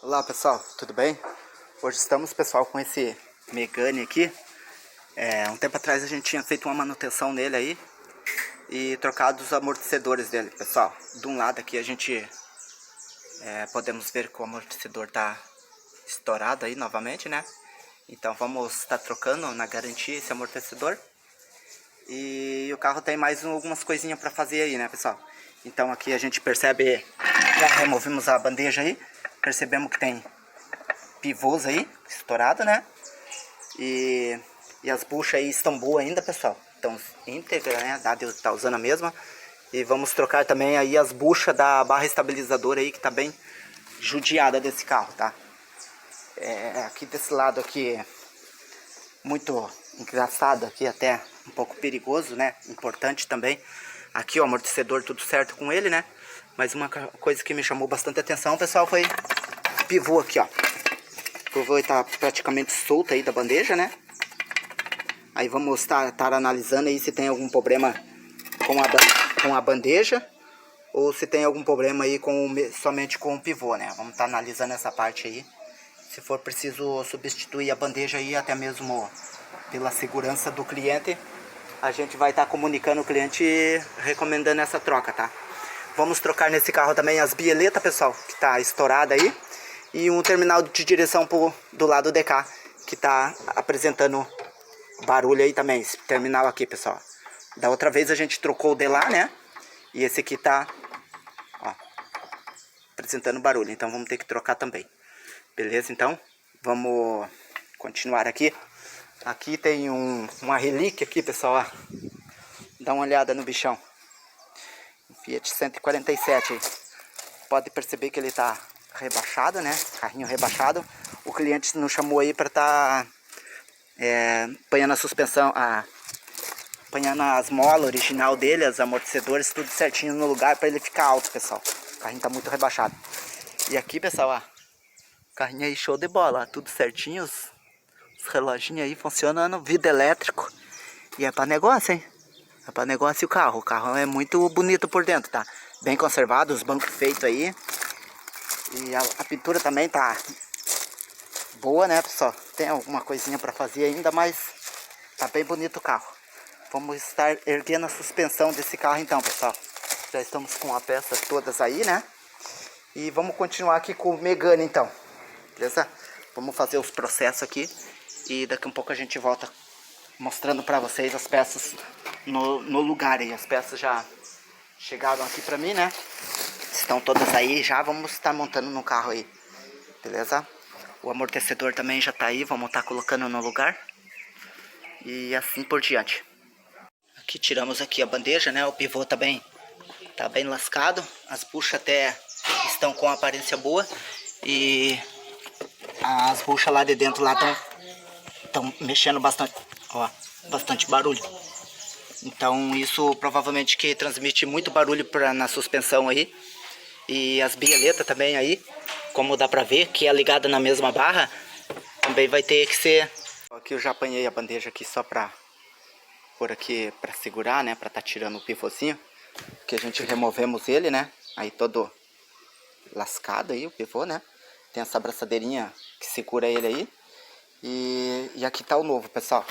Olá pessoal, tudo bem? Hoje estamos, pessoal, com esse Megane aqui. Um tempo atrás a gente tinha feito uma manutenção nele aí e trocado os amortecedores dele, pessoal. De um lado aqui a gente podemos ver que o amortecedor está estourado aí novamente, né? Então vamos estar trocando na garantia esse amortecedor. E o carro tem mais algumas coisinhas para fazer aí, né, pessoal? Então aqui a gente percebe, já removemos a bandeja aí, percebemos que tem pivôs aí, estourado, né? E as buchas aí estão boas ainda, pessoal. Estão íntegra, né? Dá de estar usando a mesma. E vamos trocar também aí as buchas da barra estabilizadora aí, que tá bem judiada desse carro, tá? Aqui desse lado aqui, muito engraçado aqui, até um pouco perigoso, né? Importante também. Aqui o amortecedor tudo certo com ele, né? Mas uma coisa que me chamou bastante atenção, pessoal, foi o pivô aqui, ó. O pivô está praticamente solto aí da bandeja, né? Aí vamos estar analisando aí se tem algum problema com a bandeja ou se tem algum problema aí somente com o pivô, né? Vamos estar analisando essa parte aí. Se for preciso substituir a bandeja aí, até mesmo pela segurança do cliente, a gente vai estar comunicando o cliente e recomendando essa troca, tá? Vamos trocar nesse carro também as bieletas, pessoal, que tá estourada aí. E um terminal de direção do lado de cá, que tá apresentando barulho aí também. Esse terminal aqui, pessoal. Da outra vez a gente trocou o de lá, né? E esse aqui tá, ó, apresentando barulho. Então vamos ter que trocar também. Beleza, então? Vamos continuar aqui. Aqui tem uma relíquia aqui, pessoal, ó. Dá uma olhada no bichão. Um Fiat 147 aí. Pode perceber que ele tá rebaixado, né? Carrinho rebaixado. O cliente nos chamou aí para estar apanhando a suspensão, apanhando as molas original dele, os amortecedores, tudo certinho no lugar para ele ficar alto, pessoal. O carrinho tá muito rebaixado. E aqui, pessoal, ó, carrinho aí show de bola, ó, tudo certinho, os reloginhos aí funcionando, vidro elétrico. E é para negócio, hein? É para negócio o carro. O carro é muito bonito por dentro, tá? Bem conservado, os bancos feitos aí. E a pintura também tá boa, né, pessoal? Tem alguma coisinha para fazer ainda, mas tá bem bonito o carro. Vamos estar erguendo a suspensão desse carro então, pessoal. Já estamos com as peças todas aí, né? E vamos continuar aqui com o Megane então. Beleza? Vamos fazer os processos aqui. E daqui a um pouco a gente volta mostrando para vocês as peças no lugar aí. As peças já chegaram aqui para mim, né? Estão todas aí, já vamos estar montando no carro aí, beleza? O amortecedor também já tá aí, vamos estar colocando no lugar. E assim por diante. Aqui tiramos aqui a bandeja, né? O pivô tá bem lascado. As buchas até estão com aparência boa. E as buchas lá de dentro lá estão mexendo bastante, ó, bastante barulho. Então isso provavelmente que transmite muito barulho na suspensão aí. E as bieletas também aí, como dá pra ver, que é ligada na mesma barra, também vai ter que ser... Aqui eu já apanhei a bandeja aqui só pra pôr aqui pra segurar, né, pra tá tirando o pivôzinho. Que a gente removemos ele, né, aí todo lascado aí o pivô, né. Tem essa abraçadeirinha que segura ele aí. E aqui tá o novo, pessoal.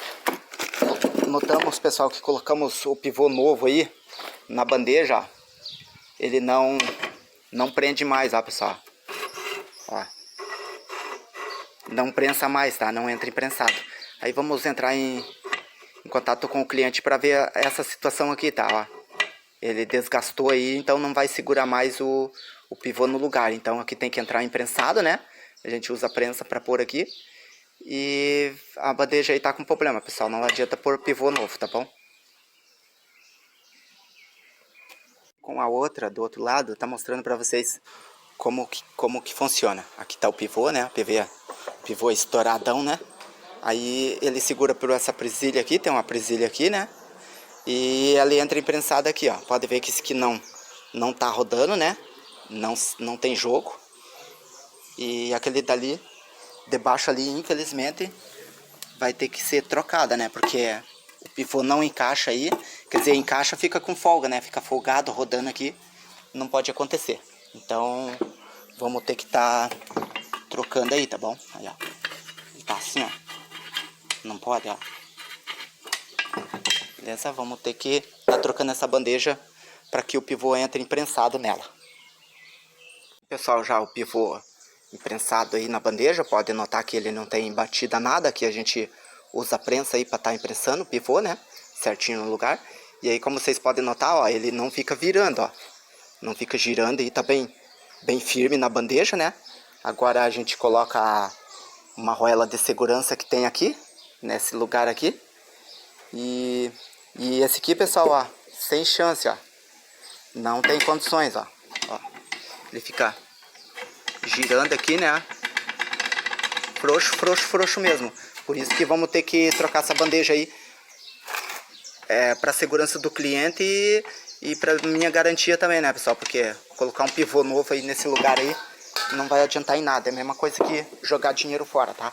Notamos, pessoal, que colocamos o pivô novo aí na bandeja, ó. Ele não prende mais, ó, pessoal. Ó. Não prensa mais, tá? Não entra imprensado. Aí vamos entrar em contato com o cliente para ver essa situação aqui, tá? Ó. Ele desgastou aí, então não vai segurar mais o pivô no lugar. Então aqui tem que entrar imprensado, né? A gente usa a prensa para pôr aqui. E a bandeja aí tá com problema, pessoal. Não adianta pôr pivô novo, tá bom? Com a outra do outro lado, tá mostrando para vocês como que funciona. Aqui tá o pivô, né? Pivô estouradão, né? Aí ele segura por essa presilha aqui, tem uma presilha aqui, né? E ela entra imprensada aqui, ó. Pode ver que isso aqui não tá rodando, né? Não tem jogo. E aquele dali, debaixo ali, infelizmente, vai ter que ser trocada, né? Porque o pivô não encaixa aí. Quer dizer, encaixa, fica com folga, né? Fica folgado, rodando aqui. Não pode acontecer. Então, vamos ter que estar trocando aí, tá bom? Aí, ó. Ele tá assim, ó. Não pode, ó. Beleza? Vamos ter que tá trocando essa bandeja para que o pivô entre imprensado nela. Pessoal, já o pivô imprensado aí na bandeja, pode notar que ele não tem batida nada, que a gente usa a prensa aí para estar imprensando o pivô, né? Certinho no lugar. E aí, como vocês podem notar, ó, ele não fica virando, ó. Não fica girando aí, tá bem firme na bandeja, né? Agora a gente coloca uma argoela de segurança que tem aqui, nesse lugar aqui. E esse aqui, pessoal, ó, sem chance, ó. Não tem condições, ó. Ó. Ele fica girando aqui, né? Frouxo, frouxo, frouxo mesmo. Por isso que vamos ter que trocar essa bandeja aí para segurança do cliente e para minha garantia também, né, pessoal? Porque colocar um pivô novo aí nesse lugar aí não vai adiantar em nada. É a mesma coisa que jogar dinheiro fora, tá?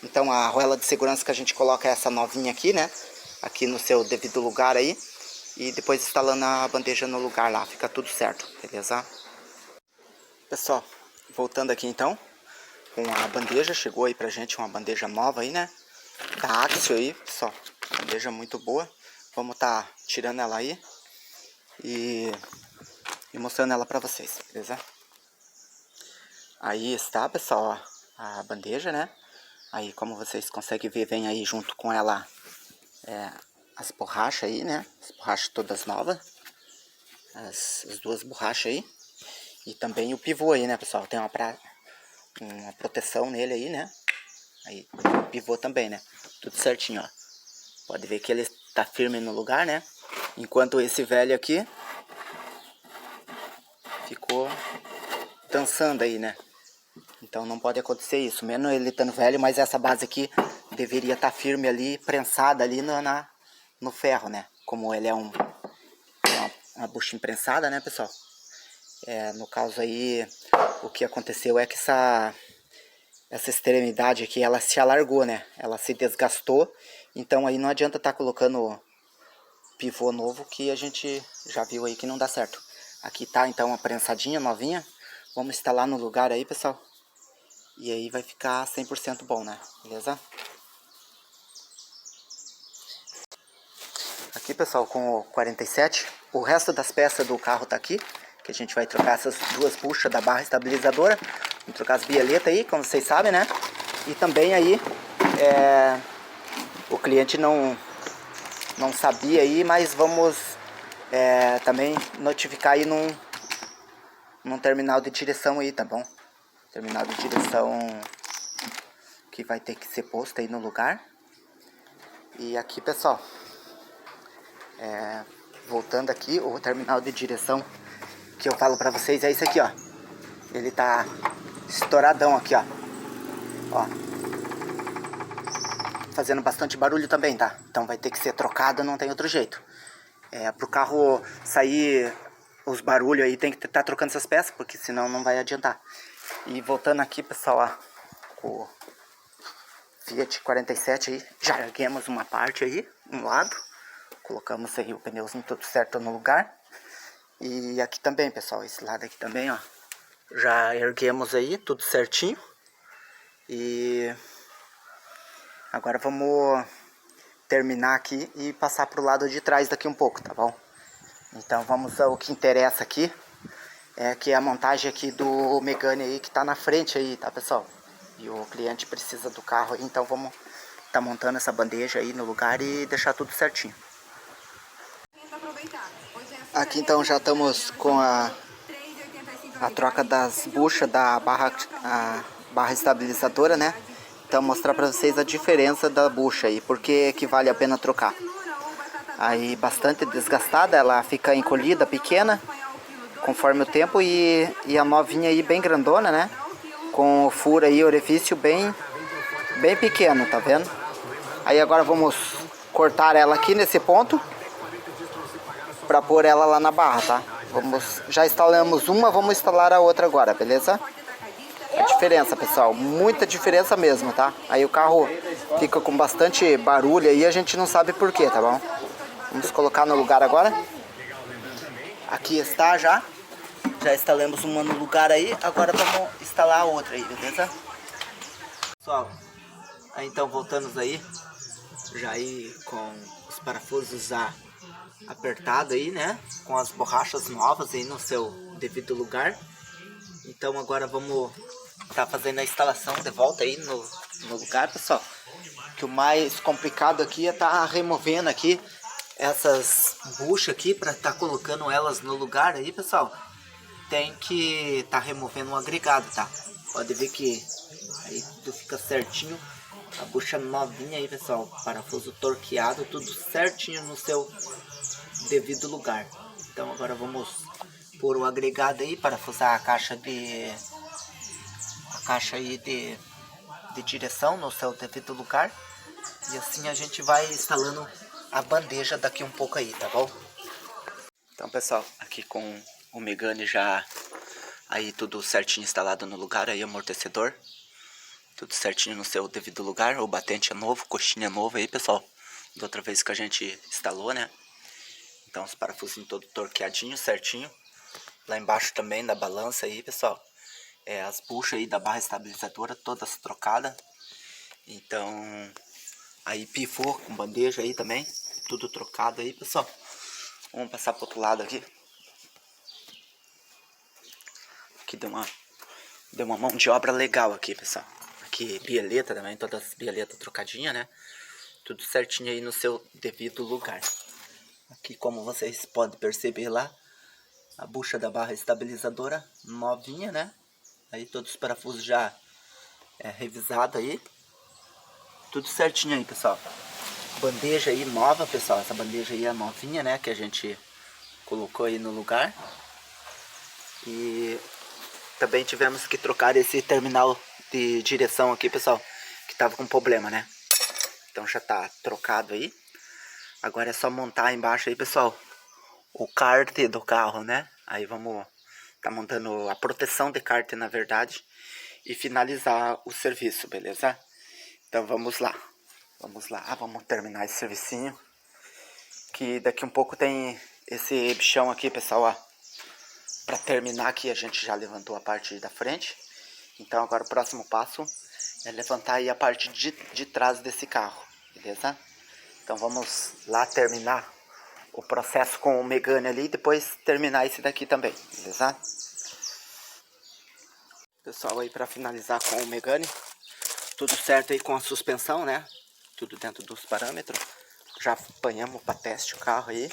Então a argoela de segurança que a gente coloca é essa novinha aqui, né? Aqui no seu devido lugar aí. E depois instalando a bandeja no lugar lá. Fica tudo certo, beleza? Pessoal, voltando aqui então. Com a bandeja, chegou aí pra gente uma bandeja nova aí, né? Da Axio aí, pessoal. Bandeja muito boa. Vamos tá tirando ela aí. E mostrando ela pra vocês, beleza? Aí está, pessoal, ó, a bandeja, né? Aí, como vocês conseguem ver, vem aí junto com ela as borrachas aí, né? As borrachas todas novas. As duas borrachas aí. E também o pivô aí, né, pessoal? Tem uma proteção nele aí, né? Aí, o pivô também, né? Tudo certinho, ó. Pode ver que ele tá firme no lugar, né? Enquanto esse velho aqui ficou dançando aí, né? Então não pode acontecer isso. Menos ele estando velho, mas essa base aqui deveria estar firme ali, prensada ali no ferro, né? Como ele é uma bucha imprensada, né, pessoal? No caso aí, o que aconteceu é que essa extremidade aqui, ela se alargou, né? Ela se desgastou. Então aí não adianta estar colocando pivô novo, que a gente já viu aí que não dá certo. Aqui tá então a prensadinha novinha. Vamos instalar no lugar aí, pessoal. E aí vai ficar 100% bom, né? Beleza? Aqui, pessoal, com o 47. O resto das peças do carro tá aqui. Que a gente vai trocar essas duas buchas da barra estabilizadora. Vamos trocar as bieletas aí, como vocês sabem, né? E também aí, o cliente não sabia aí, mas vamos também notificar aí num terminal de direção aí, tá bom? Terminal de direção que vai ter que ser posto aí no lugar. E aqui, pessoal, voltando aqui, o terminal de direção que eu falo pra vocês é esse aqui, ó. Ele tá estouradão aqui, ó. Ó. Fazendo bastante barulho também, tá? Então vai ter que ser trocado, não tem outro jeito. Pro carro sair os barulhos aí, tem que estar trocando essas peças, porque senão não vai adiantar. E voltando aqui, pessoal, ó, com o Fiat 47 aí, já erguemos uma parte aí, um lado. Colocamos aí o pneuzinho tudo certo no lugar. E aqui também, pessoal, esse lado aqui também, ó. Já erguemos aí, tudo certinho. E agora vamos terminar aqui e passar pro lado de trás daqui um pouco, tá bom? Então vamos ao que interessa aqui. Que é a montagem aqui do Megane aí, que tá na frente aí, tá, pessoal? E o cliente precisa do carro aí, então vamos tá montando essa bandeja aí no lugar e deixar tudo certinho. Aqui então já estamos com a troca das buchas da barra estabilizadora, né? Então mostrar para vocês a diferença da bucha aí, porque que vale a pena trocar. Aí bastante desgastada, ela fica encolhida, pequena, conforme o tempo, e a novinha aí bem grandona, né? Com o furo aí, orifício bem pequeno, tá vendo? Aí agora vamos cortar ela aqui nesse ponto para pôr ela lá na barra, tá? Já instalamos uma, vamos instalar a outra agora, beleza? A diferença, pessoal, muita diferença mesmo, tá? Aí o carro fica com bastante barulho aí, a gente não sabe por quê, tá bom? Vamos colocar no lugar agora. Aqui está já instalamos uma no lugar aí, agora vamos instalar a outra aí, beleza? Pessoal, aí então voltamos aí, já aí com os parafusos já apertados aí, né? Com as borrachas novas aí no seu devido lugar. Então agora vamos tá fazendo a instalação de volta aí no lugar, pessoal. Que o mais complicado aqui é tá removendo aqui essas buchas aqui para tá colocando elas no lugar aí, pessoal. Tem que tá removendo um agregado, tá? Pode ver que aí tudo fica certinho. A bucha novinha aí, pessoal. Parafuso torqueado, tudo certinho no seu devido lugar. Então agora vamos pôr o agregado aí, parafusar a caixa aí de direção no seu devido lugar. E assim a gente vai instalando a bandeja daqui um pouco aí, tá bom? Então, pessoal, aqui com o Megane já aí tudo certinho instalado no lugar, aí amortecedor, tudo certinho no seu devido lugar. O batente é novo, coxinha é novo aí, pessoal, da outra vez que a gente instalou, né? Então os parafusinhos todo torqueadinho, certinho. Lá embaixo também da balança aí, pessoal, as buchas aí da barra estabilizadora todas trocadas. Então aí pivô com bandeja aí também, tudo trocado aí, pessoal. Vamos passar pro outro lado aqui. Aqui deu uma mão de obra legal aqui, pessoal. Aqui bieleta também, todas as bieletas trocadinhas, né? Tudo certinho aí no seu devido lugar. Aqui, como vocês podem perceber lá, a bucha da barra estabilizadora novinha, né? Aí todos os parafusos já revisado aí. Tudo certinho aí, pessoal. Bandeja aí nova, pessoal. Essa bandeja aí é novinha, né? Que a gente colocou aí no lugar. E também tivemos que trocar esse terminal de direção aqui, pessoal, que tava com problema, né? Então já tá trocado aí. Agora é só montar embaixo aí, pessoal, o cárter do carro, né? Aí vamos tá montando a proteção de cárter, na verdade, e finalizar o serviço, beleza? Então vamos lá. Vamos terminar esse servicinho. Que daqui um pouco tem esse bichão aqui, pessoal, ó. Pra terminar aqui, a gente já levantou a parte da frente. Então agora o próximo passo é levantar aí a parte de trás desse carro, beleza? Então vamos lá terminar o processo com o Megane ali e depois terminar esse daqui também, beleza? Pessoal, aí para finalizar com o Megane, tudo certo aí com a suspensão, né? Tudo dentro dos parâmetros. Já apanhamos para teste o carro aí.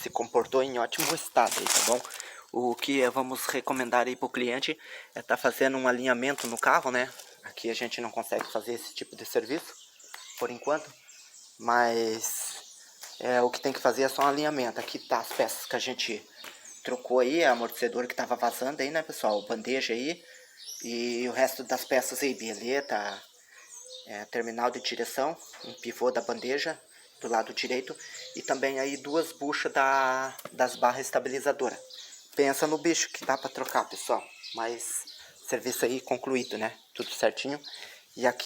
Se comportou em ótimo estado aí, tá bom? O que vamos recomendar aí pro cliente é estar fazendo um alinhamento no carro, né? Aqui a gente não consegue fazer esse tipo de serviço, por enquanto. Mas o que tem que fazer é só um alinhamento. Aqui tá as peças que a gente trocou aí, amortecedor que tava vazando aí, né, pessoal? Bandeja aí. E o resto das peças aí, bieleta, terminal de direção, um pivô da bandeja do lado direito e também aí duas buchas das barras estabilizadoras. Pensa no bicho que dá para trocar, pessoal, mas serviço aí concluído, né? Tudo certinho. E aqui